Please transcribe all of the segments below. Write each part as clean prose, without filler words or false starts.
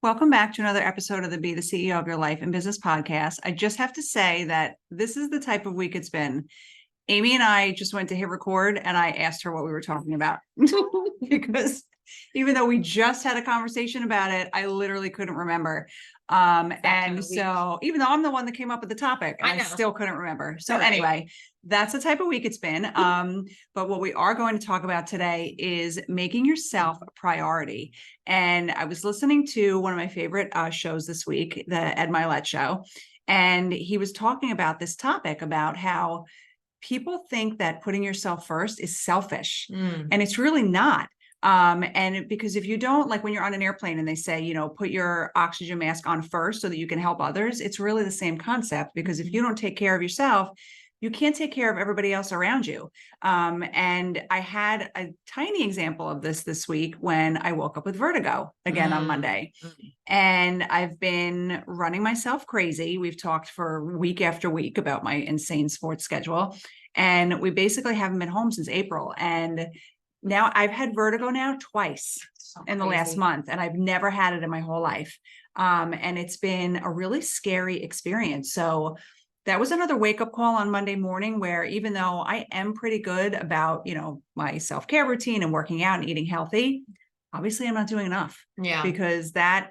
Welcome back to another episode of the Be the CEO of Your Life and Business podcast. I just have to say that this is the type of week it's been. Amy and I just went to hit record and I asked her what we were talking about because even though we just had a conversation about it, I literally couldn't remember. And so even though I'm the one that came up with the topic, I still couldn't remember. So anyway, that's the type of week it's been. But what we are going to talk about today is making yourself a priority. And I was listening to one of my favorite shows this week, the Ed Mylett show. And he was talking about this topic about how people think that putting yourself first is selfish. And it's really not. And because if you don't, like when you're on an airplane and they say, you know, put your oxygen mask on first so that you can help others, it's really the same concept, because if you don't take care of yourself, you can't take care of everybody else around you. And I had a tiny example of this week when I woke up with vertigo again on Monday. And I've been running myself crazy. We've talked for week after week about my insane sports schedule. And we basically haven't been home since April. And now I've had vertigo now twice in the last month, and I've never had it in my whole life. And it's been a really scary experience. So that was another wake-up call on Monday morning, where even though I am pretty good about, you know, my self-care routine and working out and eating healthy, obviously I'm not doing enough. Yeah. Because that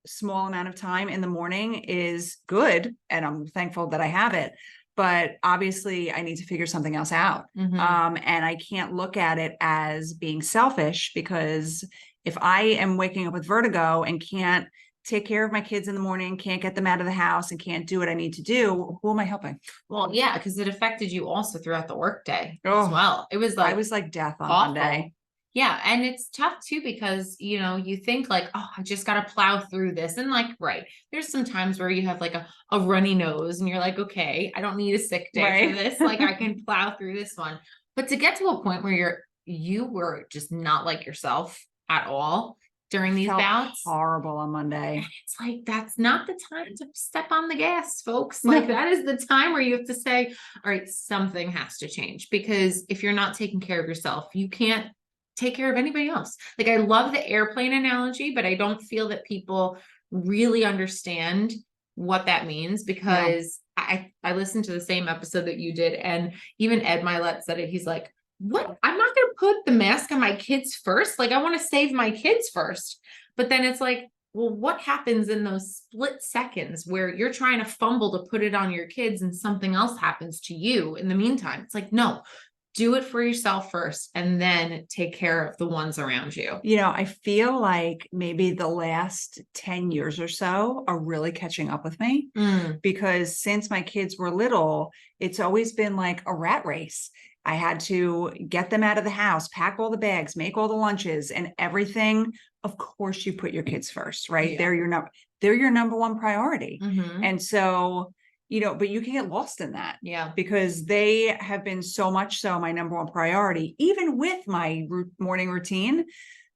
small amount of time in the morning is good, and I'm thankful that I have it. But obviously I need to figure something else out. And I can't look at it as being selfish, because if I am waking up with vertigo and can't take care of my kids in the morning, can't get them out of the house, and can't do what I need to do, who am I helping? Well, yeah, because it affected you also throughout the workday as well. It was like, I was like death on awful. Monday. Yeah. And it's tough too, because, you know, you think like, oh, I just got to plow through this. And like, right. There's some times where you have like a runny nose and you're like, okay, I don't need a sick day for this. Like I can plow through this one. But to get to a point where you were just not like yourself at all during these bouts. Horrible on Monday. It's like, that's not the time to step on the gas, folks. Like that is the time where you have to say, all right, something has to change, because if you're not taking care of yourself, you can't take care of anybody else. Like I love the airplane analogy, but I don't feel that people really understand what that means, because I listened to the same episode that you did. And even Ed Mylett said it. He's like, what? I'm not going to put the mask on my kids first. Like I want to save my kids first. But then it's like, well, what happens in those split seconds where you're trying to fumble to put it on your kids and something else happens to you in the meantime? It's like, no, do it for yourself first and then take care of the ones around you. You know, I feel like maybe the last 10 years or so are really catching up with me, because since my kids were little, it's always been like a rat race. I had to get them out of the house, pack all the bags, make all the lunches and everything. Of course, you put your kids first, right? Yeah. They're your number one priority. And so, you know, but you can get lost in that. Yeah. Because they have been so much so my number one priority, even with my morning routine,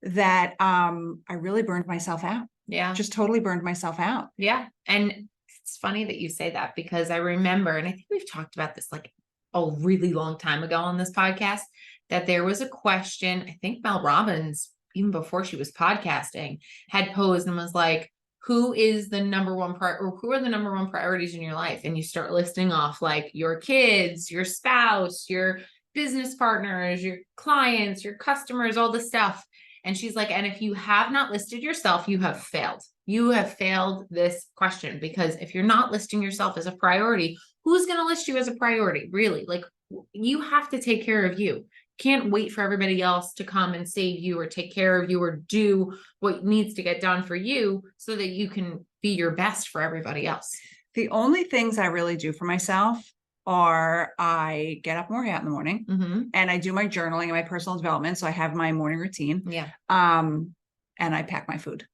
that I really burned myself out. Yeah. Just totally burned myself out. Yeah. And it's funny that you say that, because I remember, and I think we've talked about this like a really long time ago on this podcast, that there was a question, I think Mel Robbins, even before she was podcasting, had posed and was like, who is the number one or who are the number one priorities in your life? And you start listing off like your kids, your spouse, your business partners, your clients, your customers, all this stuff. And she's like, and if you have not listed yourself, you have failed. You have failed this question, because if you're not listing yourself as a priority, who's going to list you as a priority? Really? Like you have to take care of you. Can't wait for everybody else to come and save you or take care of you or do what needs to get done for you so that you can be your best for everybody else. The only things I really do for myself are I get up more in the morning and I do my journaling and my personal development. So I have my morning routine. Yeah. And I pack my food.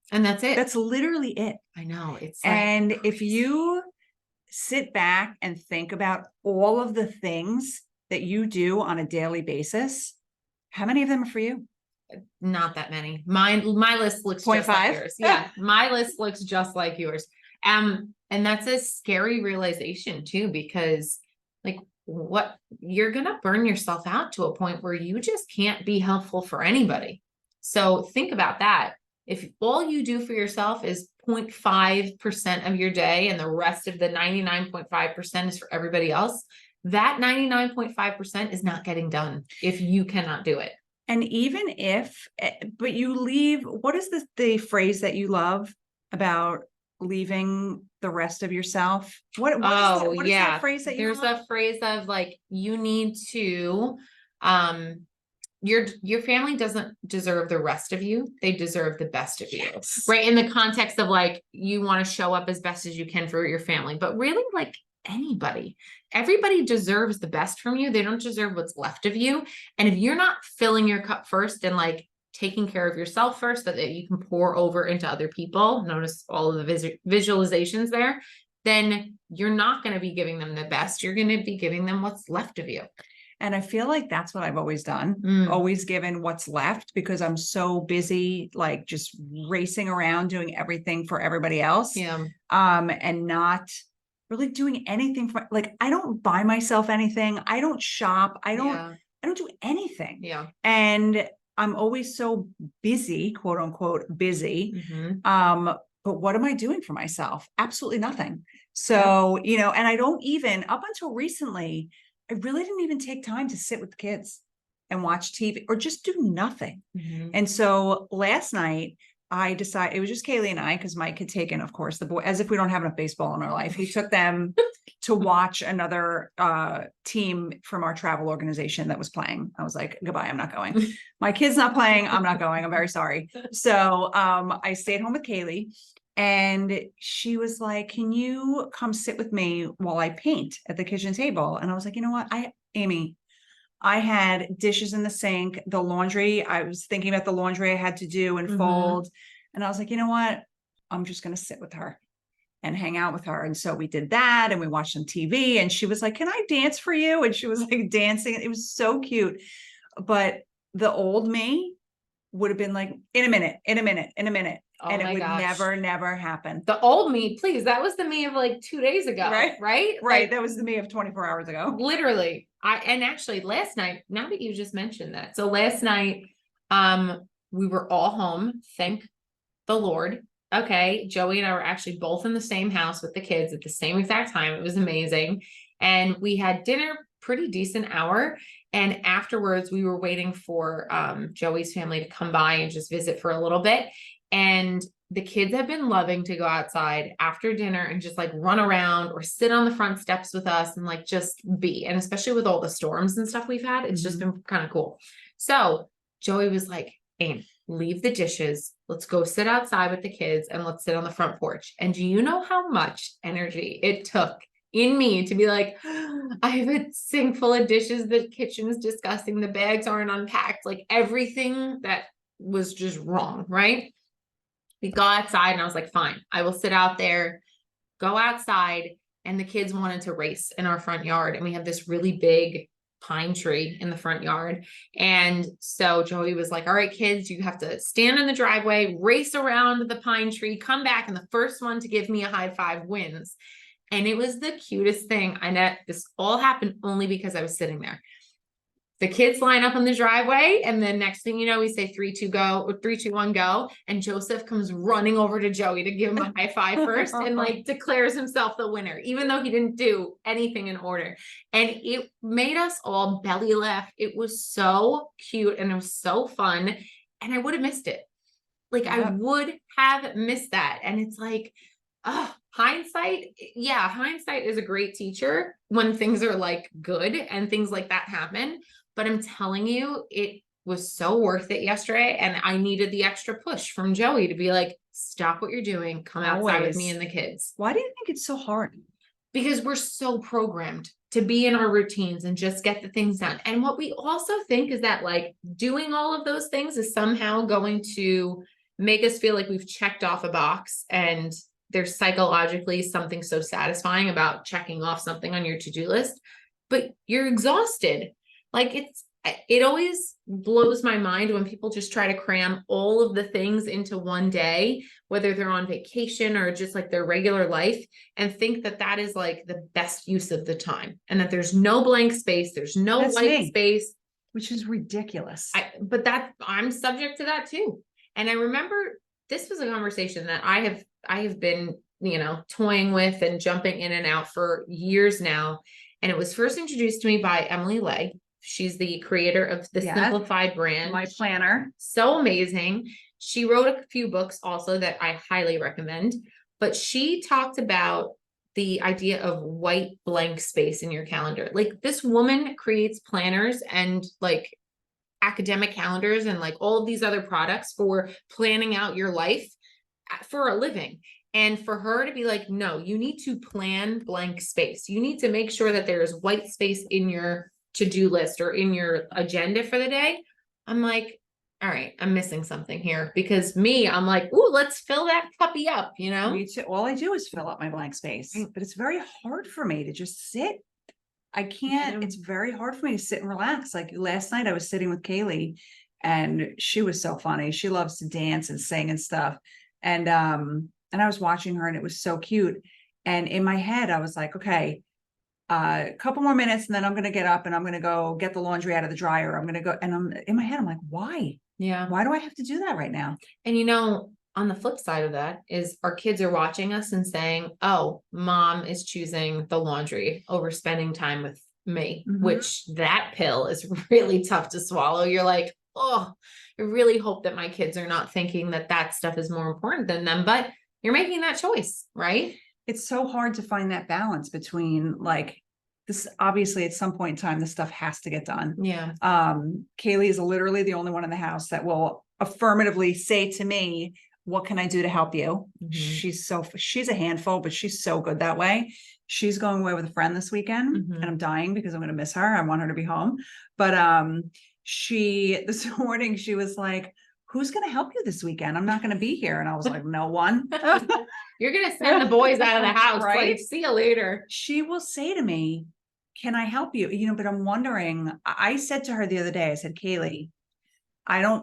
And that's it. That's literally it. I know. It's like and crazy. If you sit back and think about all of the things that you do on a daily basis, how many of them are for you? Not that many. My list looks 0.5? just like yours. Yeah. My list looks just like yours. And that's a scary realization too, because like what you're going to burn yourself out to a point where you just can't be helpful for anybody. So think about that. If all you do for yourself is 0.5% of your day and the rest of the 99.5% is for everybody else, that 99.5% is not getting done if you cannot do it. And even if, but you leave, what is the phrase that you love about leaving the rest of yourself? What is that? What is that phrase that you There's love? a phrase of like, you need to, your family doesn't deserve the rest of you. They deserve the best of you. Yes. Right. In the context of like, you want to show up as best as you can for your family, but really like everybody deserves the best from you. They don't deserve what's left of you. And if you're not filling your cup first and like taking care of yourself first, so that you can pour over into other people, notice all of the visualizations there, then you're not going to be giving them the best. You're going to be giving them what's left of you. And I feel like that's what I've always done, always given what's left, because I'm so busy, like just racing around doing everything for everybody else. Yeah. And not really doing anything for, like, I don't buy myself anything. I don't shop. I don't do anything. Yeah. And I'm always so busy, quote unquote, busy. Mm-hmm. But what am I doing for myself? Absolutely nothing. So, you know, and I don't even, up until recently, I really didn't even take time to sit with the kids and watch TV or just do nothing. Mm-hmm. And so last night I decided, it was just Kaylee and I, because Mike had taken, of course, the boy, as if we don't have enough baseball in our life. He took them to watch another team from our travel organization that was playing. I was like, goodbye, I'm not going. My kid's not playing. I'm not going. I'm very sorry. So I stayed home with Kaylee. And she was like, can you come sit with me while I paint at the kitchen table? And I was like, you know what? Amy, I had dishes in the sink, the laundry. I was thinking about the laundry I had to do and fold. And I was like, you know what? I'm just going to sit with her and hang out with her. And so we did that and we watched some TV and she was like, can I dance for you? And she was like dancing. It was so cute. But the old me would have been like, in a minute. Oh, and it would gosh. never happen. The old me, please. That was the me of like 2 days ago. Right. Right. Like, that was the me of 24 hours ago. Literally. And actually last night, now that you just mentioned that. So last night, we were all home. Thank the Lord. Okay. Joey and I were actually both in the same house with the kids at the same exact time. It was amazing. And we had dinner, pretty decent hour. And afterwards we were waiting for, Joey's family to come by and just visit for a little bit. And the kids have been loving to go outside after dinner and just like run around or sit on the front steps with us and like just be. And especially with all the storms and stuff we've had, it's just been kind of cool. So Joey was like, Aim, leave the dishes. Let's go sit outside with the kids and let's sit on the front porch. And do you know how much energy it took in me to be like, I have a sink full of dishes. The kitchen is disgusting. The bags aren't unpacked. Like everything that was just wrong. Right. We go outside and I was like, fine, I will sit out there, go outside. And the kids wanted to race in our front yard. And we have this really big pine tree in the front yard. And so Joey was like, all right, kids, you have to stand in the driveway, race around the pine tree, come back. And the first one to give me a high five wins. And it was the cutest thing. I know this all happened only because I was sitting there. The kids line up on the driveway. And then next thing you know, we say 3, 2, go, or 3, 2, 1, go. And Joseph comes running over to Joey to give him a high five first and like declares himself the winner, even though he didn't do anything in order. And it made us all belly laugh. It was so cute and it was so fun. And I would have missed it. Like I would have missed that. And it's like, hindsight. Yeah. Hindsight is a great teacher when things are like good and things like that happen. But I'm telling you, it was so worth it yesterday. And I needed the extra push from Joey to be like, stop what you're doing. Come outside with me and the kids. Why do you think it's so hard? Because we're so programmed to be in our routines and just get the things done. And what we also think is that like doing all of those things is somehow going to make us feel like we've checked off a box, and there's psychologically something so satisfying about checking off something on your to-do list, but you're exhausted. Like it always blows my mind when people just try to cram all of the things into one day, whether they're on vacation or just like their regular life, and think that that is like the best use of the time and that there's no blank space. There's no white space, which is ridiculous. But I'm subject to that too. And I remember this was a conversation that I have been, toying with and jumping in and out for years now. And it was first introduced to me by Emily Legg. She's the creator of the Yes. Simplified brand. My planner. So amazing. She wrote a few books also that I highly recommend, but she talked about the idea of white blank space in your calendar. Like, this woman creates planners and like academic calendars and like all of these other products for planning out your life for a living. And for her to be like, no, you need to plan blank space. You need to make sure that there is white space in your to-do list or in your agenda for the day. I'm like, all right, I'm missing something here, because I'm like, ooh, let's fill that puppy up, Me too. All I do is fill up my blank space, Right. but it's very hard for me to just sit. I can't, Yeah. it's very hard for me to sit and relax. Like last night I was sitting with Kaylee and she was so funny. She loves to dance and sing and stuff. And I was watching her and it was so cute. And in my head, I was like, okay, a couple more minutes and then I'm going to get up and I'm going to go get the laundry out of the dryer. I'm going to go. And I'm in my head, I'm like, why? Yeah. Why do I have to do that right now? And on the flip side of that is our kids are watching us and saying, oh, mom is choosing the laundry over spending time with me, Mhm. which that pill is really tough to swallow. You're like, oh, I really hope that my kids are not thinking that that stuff is more important than them, but you're making that choice, right? It's so hard to find that balance between like this. Obviously, at some point in time, this stuff has to get done. Yeah. Kaylee is literally the only one in the house that will affirmatively say to me, what can I do to help you? Mhm. She's a handful, but she's so good that way. She's going away with a friend this weekend Mhm. and I'm dying because I'm going to miss her. I want her to be home. But this morning she was like, who's going to help you this weekend? I'm not going to be here. And I was like, no one. You're going to send the boys out of the house, Right? like, see you later. She will say to me, can I help you? But I'm wondering, I said to her the other day, I said, Kaylee,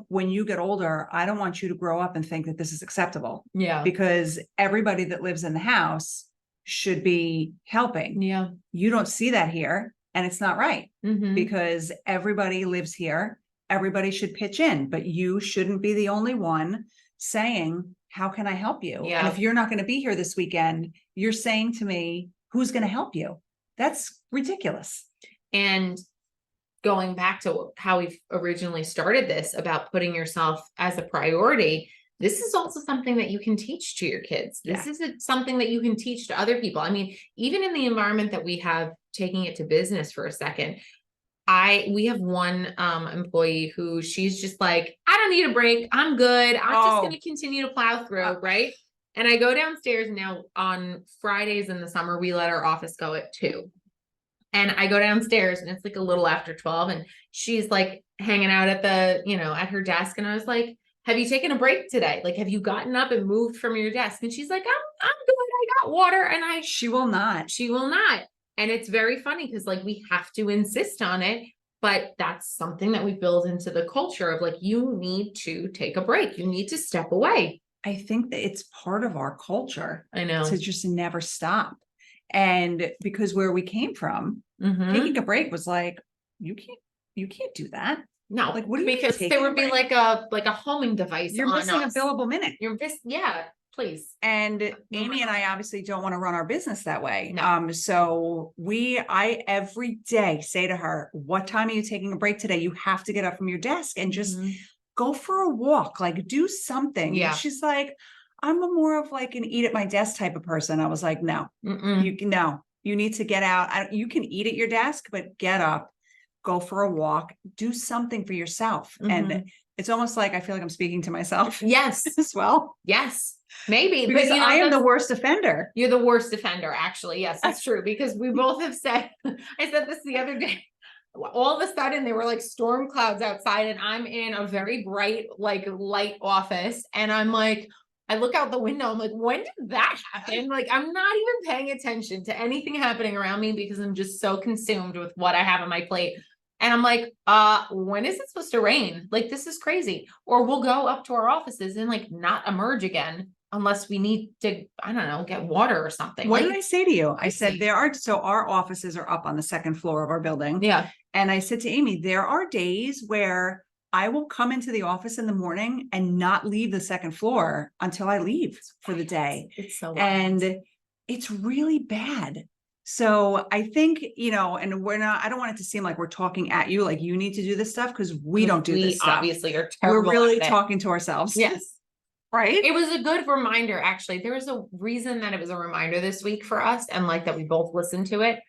when you get older, I don't want you to grow up and think that this is acceptable Yeah. because everybody that lives in the house should be helping. Yeah. You don't see that here and it's not right Mhm. because everybody lives here. Everybody should pitch in, but you shouldn't be the only one saying, how can I help you? Yeah. And if you're not going to be here this weekend, you're saying to me, who's going to help you? That's ridiculous. And going back to how we originally started this about putting yourself as a priority, this is also something that you can teach to your kids. This isn't something that you can teach to other people. I mean, even in the environment that we have, taking it to business for a second, we have one employee who she's just like, I don't need a break. I'm good. I'm just going to continue to plow through. Right. And I go downstairs now on Fridays in the summer, we let our office go at 2. And I go downstairs and it's like a little after 12 and she's like hanging out at at her desk. And I was like, have you taken a break today? Like, have you gotten up and moved from your desk? And she's like, I'm good. I got water. And she will not. And it's very funny because like we have to insist on it, but that's something that we build into the culture of like, you need to take a break. You need to step away. I think that it's part of our culture. I know. To just never stop. And because where we came from, taking a break was like, you can't do that. No, like what do you mean because there would be like a homing device. You're missing a billable minute. Yeah, please. And Amy and I obviously don't want to run our business that way. No. So I every day say to her, what time are you taking a break today? You have to get up from your desk and just go for a walk, like do something. Yeah. And she's like, I'm more of like an eat at my desk type of person. I was like, no, you need to get out. You can eat at your desk, but get up, go for a walk, do something for yourself. And it's almost like I feel like I'm speaking to myself. Yes. As well. Yes. Maybe. Because but I am the worst offender. You're the worst offender, actually. Yes, that's true. Because we both have said, I said this the other day. All of a sudden there were like storm clouds outside and I'm in a very bright, like light office. And I'm like, I look out the window. I'm like, when did that happen? Like, I'm not even paying attention to anything happening around me because I'm just so consumed with what I have on my plate. And I'm like, when is it supposed to rain? Like, this is crazy. Or we'll go up to our offices and like not emerge again unless we need to, I don't know, get water or something. What did I say to you? I said, our offices are up on the second floor of our building. Yeah. And I said to Amy, there are days where I will come into the office in the morning and not leave the second floor until I leave for the day. It's so wild. And it's really bad. So I think, and I don't want it to seem like we're talking at you, like you need to do this stuff, because we don't do this stuff. Obviously are We're terrible really at it. talking to ourselves. Yes. Right? It was a good reminder, actually. There was a reason that it was a reminder this week for us, and like that we both listened to it.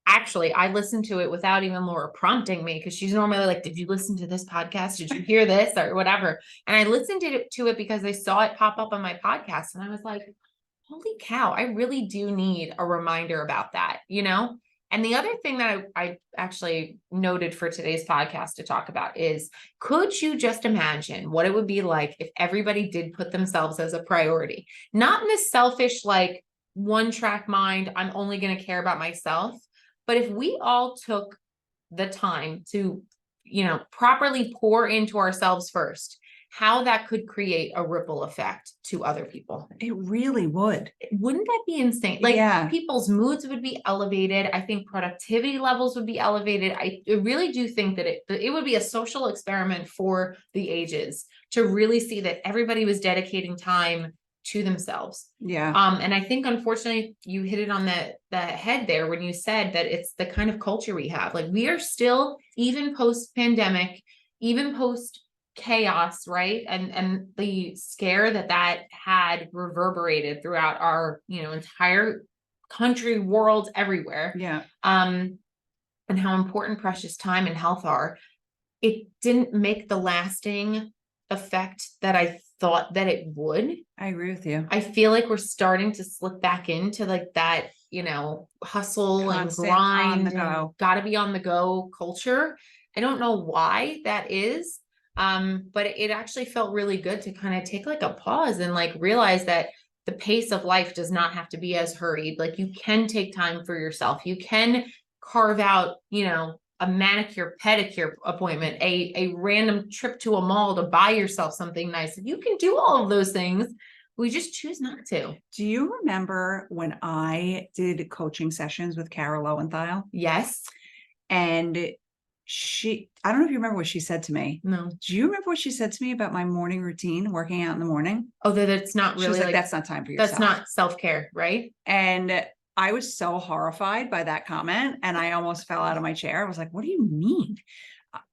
Actually, I listened to it without even Laura prompting me, because she's normally like, did you listen to this podcast? Did you hear this or whatever? And I listened to it because I saw it pop up on my podcast, and I was like, holy cow, I really do need a reminder about that, And the other thing that I actually noted for today's podcast to talk about is, could you just imagine what it would be like if everybody did put themselves as a priority? Not in this selfish, like one track mind, I'm only going to care about myself. But if we all took the time to, properly pour into ourselves first, how that could create a ripple effect to other people. It really would. Wouldn't that be insane? Like, Yeah. people's moods would be elevated. I think productivity levels would be elevated. I really do think that it would be a social experiment for the ages to really see that everybody was dedicating time to themselves. Yeah. And I think, unfortunately, you hit it on the head there when you said that it's the kind of culture we have. Like, we are still, even post-pandemic, even post chaos, right? And the scare that had reverberated throughout our, entire country, world, everywhere. Yeah. And how important precious time and health are. It didn't make the lasting effect that I thought that it would. I agree with you. I feel like we're starting to slip back into like that, hustle Constant and grind, on the go. Gotta be on the go culture. I don't know why that is. But it actually felt really good to kind of take like a pause and like realize that the pace of life does not have to be as hurried. Like, you can take time for yourself. You can carve out, a manicure, pedicure appointment, a random trip to a mall to buy yourself something nice. You can do all of those things. We just choose not to. Do you remember when I did coaching sessions with Carol Lowenthal? Yes. And I don't know if you remember what she said to me. No. Do you remember what she said to me about my morning routine, working out in the morning? Oh, that it's not She really was like, that's not time for yourself. That's not self-care, right? And I was so horrified by that comment, and I almost fell out of my chair. I was like, what do you mean?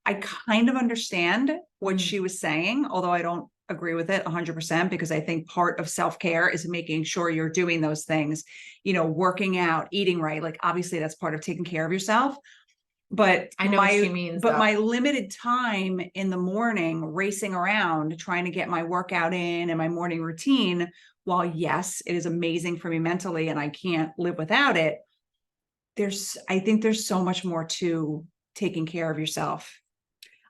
I kind of understand what she was saying, although I don't agree with it 100%, because I think part of self-care is making sure you're doing those things, working out, eating right. Like, obviously that's part of taking care of yourself. But I know what she means. But my limited time in the morning racing around trying to get my workout in and my morning routine, while yes, it is amazing for me mentally and I can't live without it, I think there's so much more to taking care of yourself.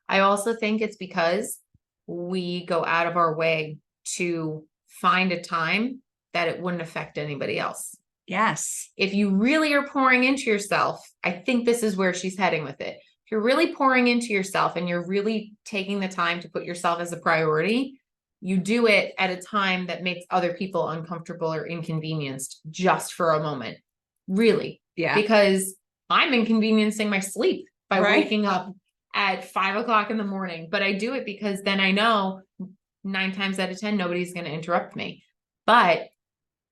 I also think it's because we go out of our way to find a time that it wouldn't affect anybody else. Yes. If you really are pouring into yourself, I think this is where she's heading with it. If you're really pouring into yourself and you're really taking the time to put yourself as a priority, you do it at a time that makes other people uncomfortable or inconvenienced just for a moment. Really. Yeah. Because I'm inconveniencing my sleep by Right. waking up at 5 o'clock in the morning, but I do it because then I know 9 times out of 10, nobody's going to interrupt me. But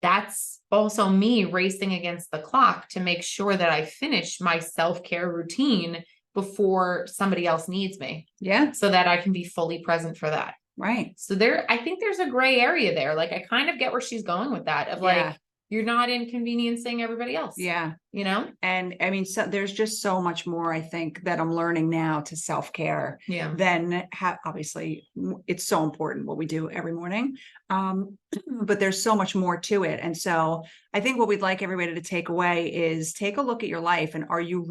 that's also me racing against the clock to make sure that I finish my self-care routine before somebody else needs me. Yeah. So that I can be fully present for that. Right. So I think there's a gray area there. Like, I kind of get where she's going with that of like, you're not inconveniencing everybody else. Yeah. And I mean, so there's just so much more, I think, that I'm learning now to self-care than obviously it's so important what we do every morning. But there's so much more to it. And so I think what we'd like everybody to take away is take a look at your life, and are you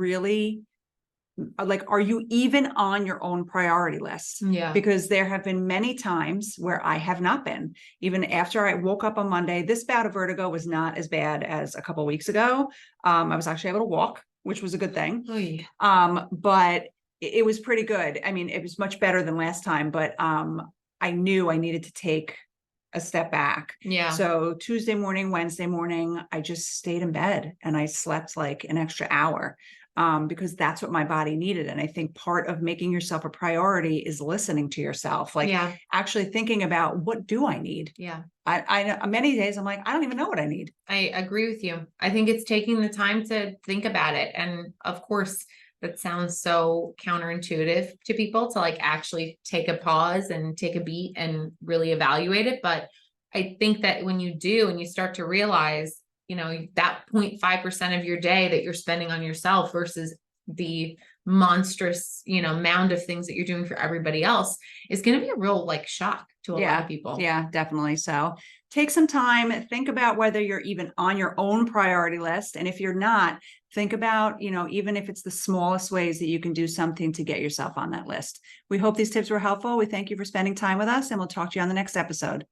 even on your own priority list? Yeah. Because there have been many times where I have not been. Even after I woke up on Monday, this bout of vertigo was not as bad as a couple of weeks ago. I was actually able to walk, which was a good thing. But it was pretty good. I mean, it was much better than last time, but I knew I needed to take a step back. Yeah. So Tuesday morning, Wednesday morning, I just stayed in bed and I slept like an extra hour. because that's what my body needed. And I think part of making yourself a priority is listening to yourself, like Yeah. actually thinking about, what do I need? Yeah. I many days I'm like, I don't even know what I need. I agree with you. I think it's taking the time to think about it. And of course, that sounds so counterintuitive to people to like actually take a pause and take a beat and really evaluate it. But I think that when you do and you start to realize, that 0.5% of your day that you're spending on yourself versus the monstrous, mound of things that you're doing for everybody else is going to be a real like shock to a lot of people. Yeah, definitely. So take some time, think about whether you're even on your own priority list. And if you're not, think about, even if it's the smallest ways that you can do something to get yourself on that list. We hope these tips were helpful. We thank you for spending time with us, and we'll talk to you on the next episode.